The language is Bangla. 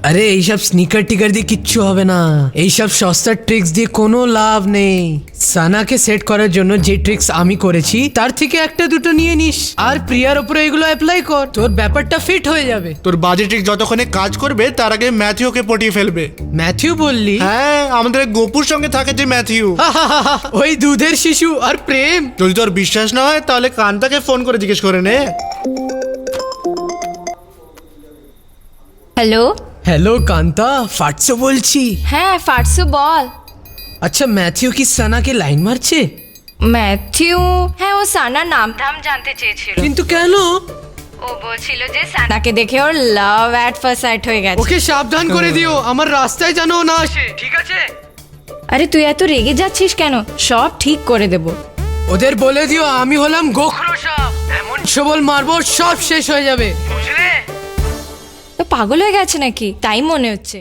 আরে এইসব স্নিকার টিকার দিয়ে কিচ্ছু হবে না, এইসব সস্তার ট্রিক্স দিয়ে কোনো লাভ নেই। সানাকে সেট করার জন্য যে ট্রিক্স আমি করেছি তার থেকে একটা দুটো নিয়ে নিস, আর প্রিয়ার উপরে এগুলো অ্যাপ্লাই কর, তোর ব্যাপারটা ফিট হয়ে যাবে। তোর বাজে ট্রিক যতক্ষণে কাজ করবে তার আগে ম্যাথিউকে পটিয়ে ফেলবে। ম্যাথিউ বললি? হ্যাঁ, আমাদের গোপুর সঙ্গে থাকে যে ম্যাথিউ, ওই দুধের শিশু আর প্রেম। যদি তোর বিশ্বাস না হয় তাহলে কান্তাকে ফোন করে জিজ্ঞেস করে নে। হ্যালো। হ্যালো কান্তা, ফাটসো বলছি। হ্যাঁ ফাটসু বল। আচ্ছা ম্যাথিউ কি সানাকে লাইন মারছে? ম্যাথিউ, হ্যাঁ ও সানার নাম ধাম জানতে চেয়েছিল, কিন্তু কেন? ও বলছিল যে সানাকে দেখে ওর লাভ অ্যাট ফার্স্ট সাইট হয়ে গেছে। ওকে সাবধান করে দিও, আমার রাস্তায় যেন ও না আসে, ঠিক আছে? আরে তুই এত রেগে যাচ্ছিস কেন? সব ঠিক করে দেব। ওদের বলে দিও আমি হলাম গোখরো সাপ, এমন সবল মারবো সব শেষ হয়ে যাবে, বুঝলে? তো পাগল হয়ে গেছে নাকি? তাই মনে হচ্ছে।